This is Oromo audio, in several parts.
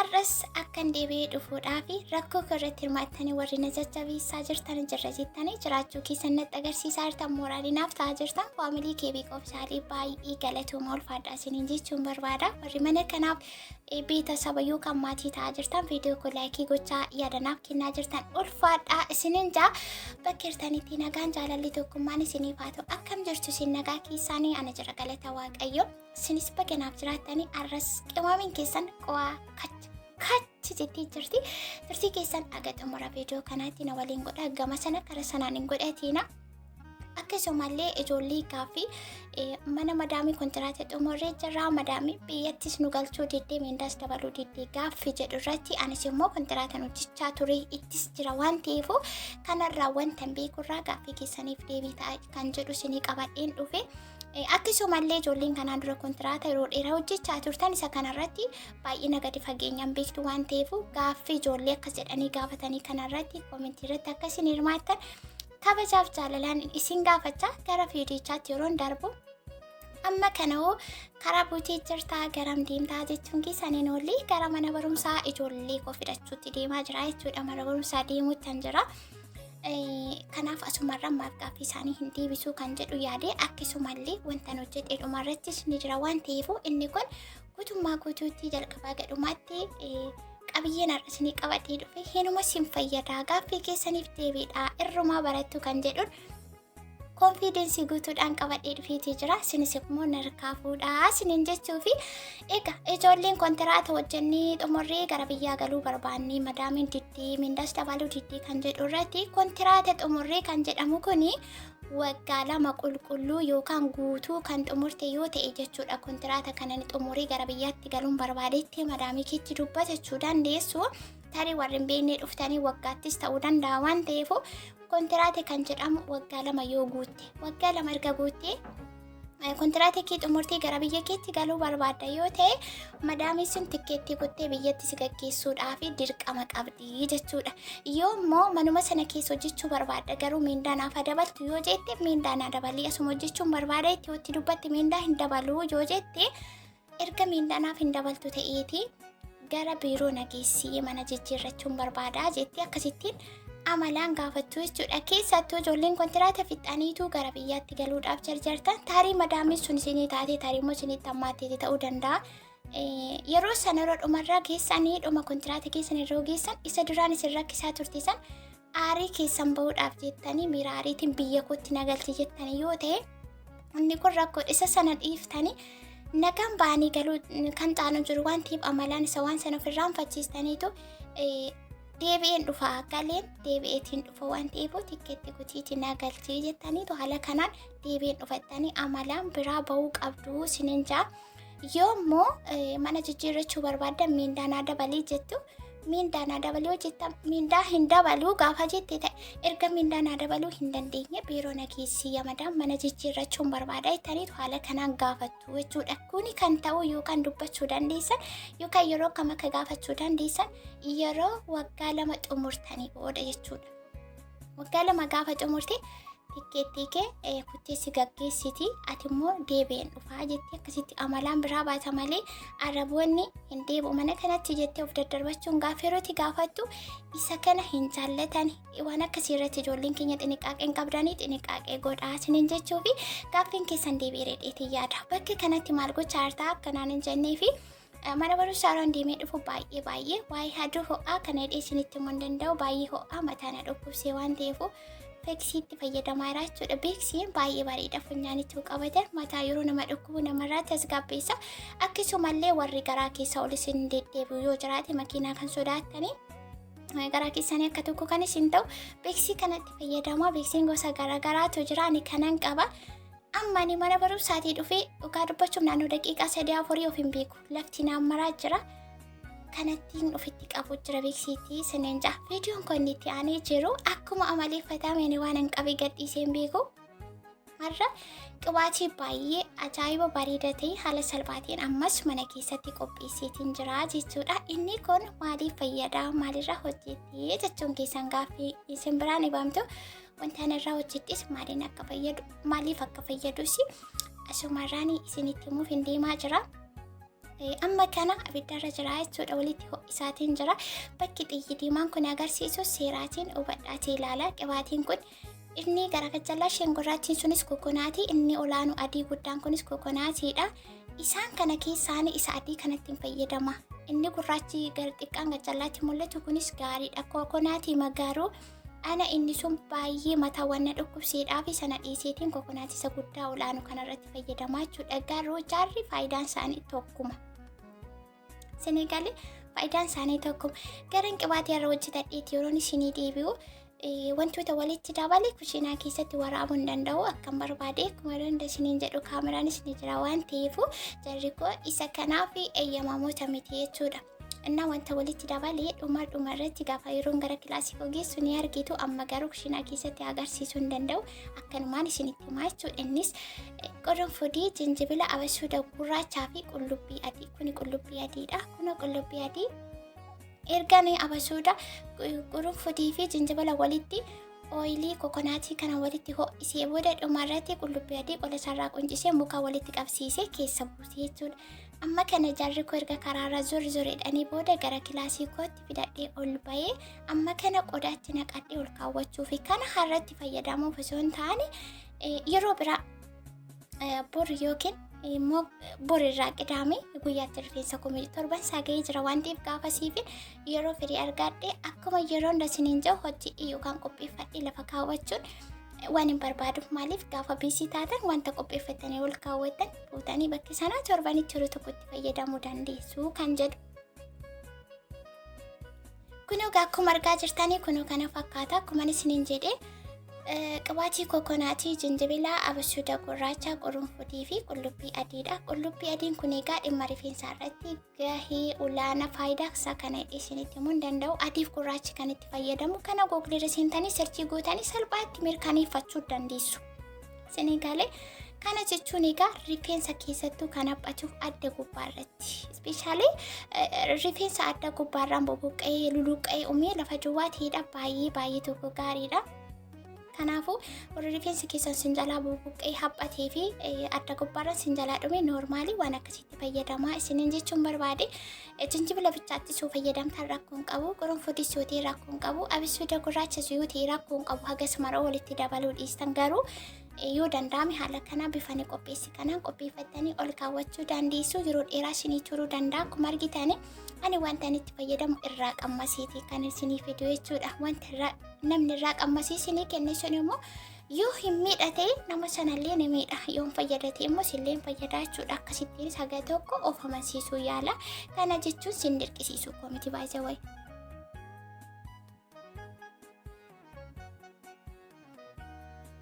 arras akkan deebi'ee dhufuudhaafi rakkoo irratti hirmaattanii warri na jajjabeessaa jirtan jirra jettanii jiraachuu keessan natti agarsiisaa jirtan mooraalinaaf ta'aa jirtan faamilii keebii qofsaalii baay'ee galatooma ulfaadhaa isiniin jechuun barbaada. Warri mana kanaaf beeksisa yookaan maatii ta'aa jirtan viidiyoo koo laayikii gochaa yaadanaaf kennaa jirtan ulfaadhaa isiniin jaa bakka jirtanitti nagaan jaalalli tokkummaan isiniif haa ta'u. Akkam jirtu isin nagaa keessaanii ana jira galata waaqayyo. Isinis baganaaf jiraattanii arras qimaamin keessan qo'aa kachi jettee jirti keessan aga xumura viidiyoo kanaatti na waliin godha gama sana kara sanaan hin godhatiina. Akkasumallee ijoollee gaaffii mana madaamii kontiraata xumurree jirra madaamii biyyattis nu galchuu diddee miindaas dabaluu diddee gaaffii jedhu irratti anis immoo kontiraata hojjechaa ture ittis jira waan ta'eef kanarraa wantan beekurraa gaaffii keessaniif deebii ta'a kan jedhu isinii qabadheen dhufe. Akkasumallee ijoolleen kanaan dura kontiraata yeroo dheeraa hojjechaa turtan isa kanarratti baay'ee gadi fageenyaan beektu waan ta'eef gaaffii ijoollee akkas jedhanii gaafatanii kanarratti koomentii irratti akka isin hirmaattan kabajaaf jaalalaan isin gaafachaa gara viidiyochaatti yeroon darbu amma kanoo karaa buutee jirtaa garam deemtaa jechuun keessaniin olii gara mana barumsaa ijoollee koo fidachuutti deemaa jira jechuudha. Mana barumsaa deemuutti jira. Kanaaf asumarraa maaf gaaffii isaanii hin deebisuu kan jedhu yaadee akkasumallee wanta hojjedhe dhumarrattis ni jira waan ta'eef inni kun guutummaa guutuutti jalqabaa gadhumaatti qabiyyeen har'isni qabatee dhufe hinuma sin fayyadaa gaaffii keessaniif deebiidhaa irrumaa barattu kan jedhuun konfiidensii guutuudhaan qabadhee dhufeetii jira. Isinis immoo narkaa fuudhaa isiniin jechuufi egaa ijoolleen kontiraata hojjennee xumurree gara biyyaa galuu barbaannee madaamiin diddee miindaas dabaluu diddee kan jedhu irratti kontiraata xumurree kan jedhamu kuni waggaa 2 qulqulluu yookaan guutuu kan xumurte yoo ta'e jechuudha. Kontiraata kanani xumuree gara biyyaatti galuun barbaadetti madaamii keetti dubbatachuu dandeessu. Tarii warreen beeknee dhuftanii waggaattis ta'uu danda'a waan ta'eef kontiraata kan jedhamu waggaa 2 yoo guutte waggaa 2 erga guutte kontiraata kee xumurtee gara biyya keetti galuu barbaadda yoo ta'e madaamii sun tikkeettii kuttee biyyatti si gaggeessuudhaaf dirqama qabdi jechuudha. Yoo immoo manuma sana keessa hojjechuu barbaadda garuu miindaa naaf dabaltu yoo jette miindaa naa dabalii asuma hojjechuun barbaada itti hotti dubbatti miindaa hin dabaluu yoo jette erga miindaa naaf hin dabaltu ta'eeti gara biiroo nageessii mana jijjiirrachuun barbaada jettee akkasittiin amalaan gaafachuu jechuudha. Keessattuu ijoolleen kontiraata fixaniitu gara biyyaatti galuudhaaf jarjartan tarii madaamiin sun isinii taate tarii immoo isinitti hammaattee ta'uu danda'a. Yeroo sana yeroo dhumarraa geessanii dhuma kontiraata keessan yeroo geessan isa duraan isin rakkisaa turte san aarii keessan bahuudhaaf jettanii miira aariitiin biyya kootti nagalchi jettanii yoo ta'e inni kun rakkoo isa sana dhiiftanii nagaan ba'anii galuu kan taanu jiru waan ta'eef amalaan isa waan sana ofirraanfachiistaniitu deebi'een dhufa galeen deebi'eetiin dhufa waan ta'eef tikkeetti kutiitti nagalchii jettaniitu haala kanaan deebi'een dhufattanii amalaan biraa bahuu qabdu isiniin jaa. Yoo immoo mana jijjiirrachuu barbaaddan miindaa naa dabalii jettu miindaa naa dabaluu jettan miindaa hin dabaluu gaafa jette ta'e erga miindaa naa dabaluu hin dandeenye biiroo nageessii yamadaan mana jijjiirrachuun barbaada jettaniitu haala kanaan gaafattu jechuudha. Kuni kan ta'u yookaan dubbachuu dandeessan yookaan yeroo kam akka gaafachuu dandeessan yeroo waggaa 2 xumurtanii booda jechuudha. Waggaa 2 gaafa xumurte tikkeettii kee kuttee si gaggeessiti ati immoo deebi'een dhufaa jettee akkasitti amalaan biraa baata malee araboonni hin deebi'u mana kanatti jettee of daddarbachuun gaafa yerootti gaafattu isa kana hin jaallatan waan akkasii irratti ijoolleen keenya xiniqaaqeen qabdanii xiniqaaqee godhaa isiniin jechuufi gaaffiin keessan deebi'ee dheedheetii yaada. Bakka kanatti maal gochaa jirtaa akkanaan hin jennee fi mana barumsaa yeroo deemee dhufu baay'ee waa'ee aduu ho'aa kana hidhee isinitti himuu hin danda'u baay'ee ho'aa mataa na dhukkubsee waan ta'eef beeksiitti fayyadamaa jira jechuudha. Beeksiin baay'ee bareeda funyaanitti qabatan mataa yeroo nama dhukkubu namarraa tasgabbeessa. Akkasumallee warri garaa keessa ol isin deddeebi'u yoo jiraate makiinaa kan sodaattanii garaa keessanii akka tokko kan isin ta'u beeksii kanatti fayyadamaa. Beeksiin gosa garaagaraatu jira ani kanan qaba. Amma ani mana barumsaatii dhufee dhugaa dubbachuuf naannoo daqiiqaa 3-4 of hin beeku lafti naan maraa jira. Kanattiin ofitti qabu jira beeksiitii isiniin jaa. Viidiyoon kun itti aanee jiru akkuma amaleeffatameen waan hin qabe gadhiisee hin beeku. Har'a qibaatii baay'ee ajaa'iba bareeda ta'e haala salphaatiin ammas mana keessatti qopheesseetiin jira jechuudha. Inni kun maaliif fayyada maalirraa hojjettee jechuun keessan gaaffii isin biraan ibamtu wanta irraa hojjettis maaliin akka fayyadu maaliif akka fayyadus asumarraan isinitti himuuf hin deemaa jira. amma kana abiddarra jira jechuudha walitti ho'isaatiin jira. Bakki xiyyi diimaan kun agarsiisu seeraatiin hubadhaatee ilaala. Qibaatiin kun inni garagajjallaa isheen gurraattiin sunis kokonaatii, inni olaanu adii guddaan kunis kokonaatiidha. Isaan kana keessaanii isa adii kanatti hin fayyadama. Inni gurraachi gara xiqqaan gajjallaatti mul'atu kunis gaariidha. Kokonaatii magaaruu ana inni sun baay'ee mataawwan na dhukkubseedhaa fi sana dhiiseetiin kokonaatii isa guddaa olaanu kanarratti fayyadamaa jechuudha. Garuu jaarri faayidaan isaanii tokkuma. Senegaali faayidaan isaanii tokkuma. Garan qibaatii irra hojjetadheeti yeroon isinii deebi'u wantoota walitti dabale kushiinaa keessatti waraabuu hin danda'u akkan barbaade akkuma danda isiniin jedhu kaameraanis ni jira waan ta'eefu jarri koo isa kanaaf eeyyamamoota miti jechuudha. Inna wanta walitti dabalee dhuma irratti gaafa yeroon gara kilaasii geessu ni argitu amma garuu kushiinaa keessatti agarsiisuu hin danda'u akkanumaan isinitti himaa jechuudha. Innis qurunfudii, jinjibila, abasuuda gurraachaa fi qullubbii adii. Kuni qullubbii adiidha. Kun qullubbii adii erganii abasuuda qurunfudii fi jinjibila walitti ooyilii kokonaatii kana walitti ho'isee booda dhumarratti qullubbii adii qola isaarraa quncisee muka walitti qabsiisee keessa buusee jechuudha. Amma kana jarri koo erga karaarra zoredhanii booda gara kilaasii kootti fidadhee ol bahee amma kana qodaatti naqadhee ol kaawwachuu fi kana harratti fayyadamuuf osoo hin taane yeroo biraa bor yookiin immoo borirraa qidaamee guyyaatti rifeensa kumii torban isaa ga'ee jira waan ta'eef gaafasii fi yeroo firii argadhee akkuma yeroo ndasiniin jiru hojii yookaan qopheeffadhee lafa kaawwachuun waan hin barbaaduuf maaliif gaafa biisii taatan wanta qopheeffatanii ol kaawwatan fuutanii bakki sanaa torbanitti yeroo tokkotti fayyadamuu dandeessu kan jedhu. Kunoo akkuma argaa jirtanii kunoo kana fakkaata akkuma isiniin jedhee qibaatii kokonaatii, jinjibila, abasuuda gurraacha, qurunfudii fi qullubbii adiidha. Qullubbii adiin kun egaa dhimma rifeensaa irratti gahee olaanaa faayidaa isaa kana isinitti himuu hin danda'u. Adiif gurraachi kan itti fayyadamu kana googlii irra seentanii sarchii gootanii salphaatti mirkaneeffachuu dandeessu. Senegaalee kana jechuun egaa rifeensa keessattuu kan haphatuuf adda gubbaa irratti. Ispeeshaalee rifeensa adda gubbaarraan boboqqa'ee luluqqa'ee uumee lafa duwwaa ta'edha baay'ee tokko gaariidha. Kanaafuu warri rifeensi keessan sinjalaa boboqqa'ee haphatee fi adda gubbaarra sinjalaa dhume noormaalii waan akkasitti fayyadamaa isiniin jechuun barbaade. Jinjibila bichaatti soo fayyadamtaan rakkoo hin qabu, qurunfudis yoo ta'e rakkoo hin qabu, abasuuda gurraachas yoo ta'e rakkoo hin qabu. Hagas maroo walitti dabaluu dhiistan garuu yoo danda'ame haala kana bifanii qopheessi kanaan qopheeffatanii ol kaawwachuu dandeessu. Yeroo dheeraa isinii turuu danda'a. Akkuma argitani ani wanta itti fayyadamu irraa qammasiiti kan isinii fidu jechuudha. Wanta namni irraa qammasii isinii kenne sun immoo yoo hin miidhate nama sanallee ni miidha. Yoo hin fayyadate immoo sillee hin fayyadaa jechuudha. Akkasittiin saga tokko of amansiisuu yaala. Kana jechuun sin dirqisiisuu koo miti baay'ee wayi.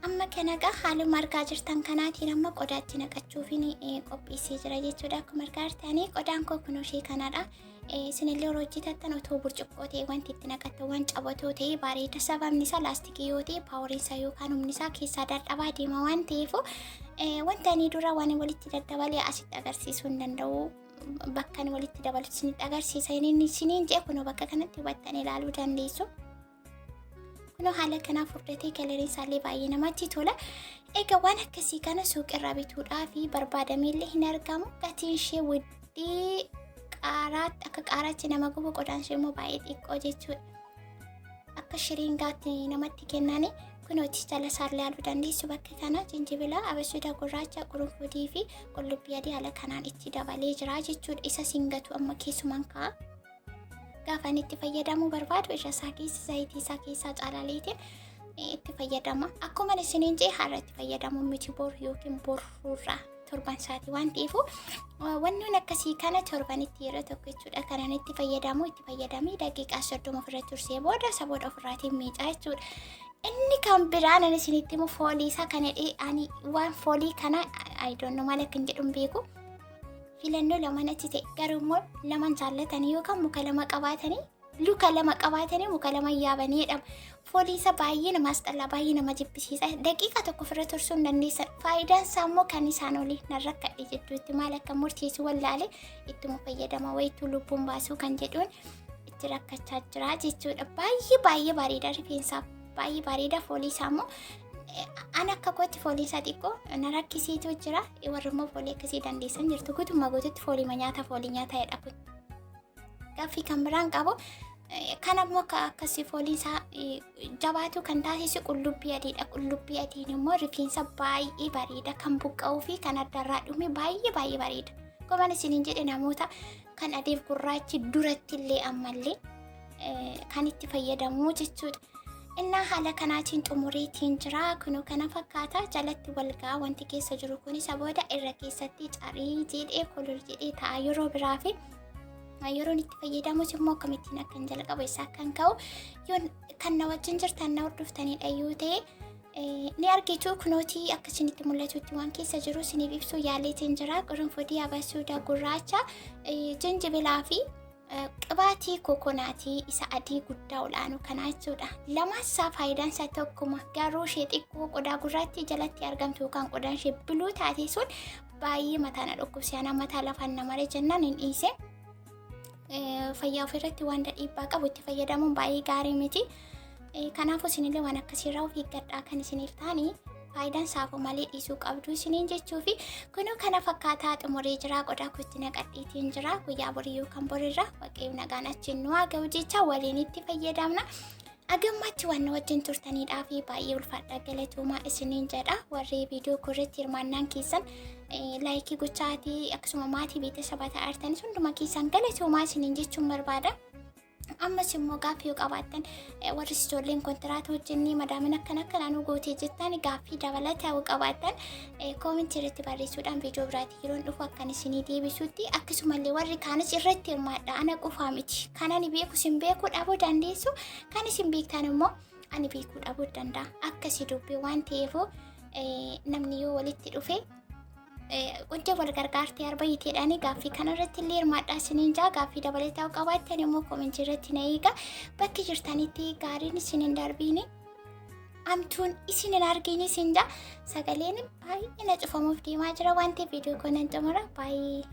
Amma kana egaa haaluma argaa jirtan kanaatiin amma qodaatti naqachuuf qopheessee jira jechuudha. Akkuma argaa jirtanii qodaan koo kunoo ishee kanadha. Isinillee yeroo hojjetattan otoo burcuqqoo ta'e wanti itti naqattan waan cabatoo ta'e bareeda. Sababni isaa laastikii yoo ta'e paawuriin isaa yookaan humni isaa keessaa dadhabaa deema waan ta'eef wanta inni dura waan walitti daddabalee asitti agarsiisuu hin danda'u. Bakka inni walitti dabalu isinitti agarsiisa. Inni isiniin jedhe kunoo bakka kanatti hubattanii ilaaluu dandeessu. Kunoo haala kanaa furdatee galeriin isaallee baay'ee namatti tola. Egaa waan akkasii kana suuqirraa bituudhaaf barbaadameellee hin argamu. Gatiin ishee waddii qaaraatti akka qaaraatti nama gubu qodaan ishee immoo baay'ee xiqqoo jechuudha. Akka shiriingaatti namatti kennani kunooti jala isaallee ilaaluu dandeessu bakka kana jinjibila, abasuuda gurraacha, qurunfudii fi qullubbii adii haala kanaan itti dabalee jira jechuudha. Isa singatu amma keessumaan ka'a. Gaafa itti fayyadamuu barbaadu irra isaa keessa zayitii isaa keessaa caalaleetiin itti fayyadama. Akkuma isiniin jedhe har'a itti fayyadamu miti bor yookiin borruurraa torban isaati waan ta'eef wannoon akkasii kana torbanitti yeroo tokko jechuudha. Kanan itti fayyadamee daqiiqaa 30 ofirratti tursee booda isa booda ofirraatiin miicaa jechuudha. Inni kan biraan ani isinitti himu foolii isaa kana ani waan foolii kana ayidoonno maal akka hin jedhuun beeku. Filannoo lamanatti ta'e garuu immoo laman jaallatanii yookaan muka lama qabaatanii luka lama qabaatanii muka lama yaabanii jedhama. Foolii isaa baay'ee namaas xallaa baay'ee nama jibbisiisa. Daqiiqa tokko ofirra tursuu hin dandeessan. Faayidaan isaa immoo kan isaan olii narra kadhe jettuutti maal akka murteessu wallaalee ittuma fayyadama wayituu lubbuun baasuu kan jedhuun itti rakkachaa jira jechuudha. Baay'ee bareeda rifeensaaf baay'ee bareeda foolii isaa immoo ana akka kootti foolii isaa xiqqoo na rakkisiitu jira. Warri immoo foolii akkasii dandeessan jirtu. Guutummaa guututti foolii nyaata jedha kun. Gaaffii kan biraan qabu kan ammoo akkasii foolii isaa jabaatu kan taasisu qullubbii adiidha. Qullubbii adiin immoo rifeensa baay'ee bareeda kan buqqa'uu fi kan addarraa dhume baay'ee bareeda. Koman isiniin jedhe namoota kan adiif gurraachi duratti illee ammallee kan itti fayyadamu jechuudha. Innaa haala kanaatiin xumureetiin jira. Kunoo kana fakkaata. Jalatti walgaa wanti keessa jiru kun isa booda irra keessatti carii jedhee kolor jedhee ta'a yeroo biraa fi yeroon itti fayyadamus immoo akkamittiin akkan jalqabu isaa kan ka'u yoon kan na wajjin jirtan na hordoftanidha yoo ta'e ni argitu. Kunootii akkasinitti mul'atutti waan keessa jiru isiniif ibsuu yaaleetiin jira. Qurunfudii, abasuuda gurraacha, jinjibilaa fi qibaatii kokonaatii isa adii guddaa olaanu kana jechuudha. Lamaasaa faayidaan isaa tokkuma. Garuu ishee xiqqoo qodaa gurraattii jalatti argamtu yookaan qodaan ishee biluu taate sun baay'ee mataa na dhukkubsee ana mataa lafaan namaree jennaan hin dhiise. Fayyaa ofirratti waan dhiibbaa qabu itti fayyadamuun baay'ee gaarii miti. Kanaafuu isinillee waan akkasiirraa of eeggadhaa kan isiniif ta'anii faayidaan saafuu malee dhiisuu qabdu isiniin jechuufi kunoo kana fakkaataa xumuree jira. Qodaa kutti naqadheetiin jira. Guyyaa borii yookaan borirra waaqayyo nagaan achiin nu haa ga'u jecha waliin itti fayyadamna. Agammaatti waan wajjin turtaniidhaa fi baay'ee ulfaadha galatoomaa isiniin jedha. Warri viidiyoo kurritti hirmaannaan keessan laayikii gochaatii akkasuma maatii beeksisa ta'artanis hunduma keessan galatoomaa isiniin jechuun barbaada. Ammas immoo gaaffii yoo qabaattan warri ijoolleen kontiraata hojjennee madaamin akkanaan gootee jettan gaaffii dabalataa yoo qabaattan koomentii irratti barreessuudhaan viidiyoo biraatii yeroon dhufu akkan isinii deebisutti akkasumallee warri kaanis irratti hirmaadha. Ana qofaa miti. Kan ani beeku isin beekuu dhabuu dandeessu. Kan isin beektan immoo ani beekuu dhabuu danda'a. Akkasii dubbii waan ta'eefu namni yoo walitti dhufe wanti wal gargaartee arbayiteedhaani gaaffii kanarratti illee hirmaadhaa isiniin jaa. Gaaffii dabalataa qabaattan immoo koomentii irratti na eega. Bakki jirtanitti gaariin isin hin darbiini amtuun isin hin argine isin jaa. Sagaleen baay'ee na cufamuuf deemaa jira waan ta'eef viidiyoo kanan xumura baay'ee.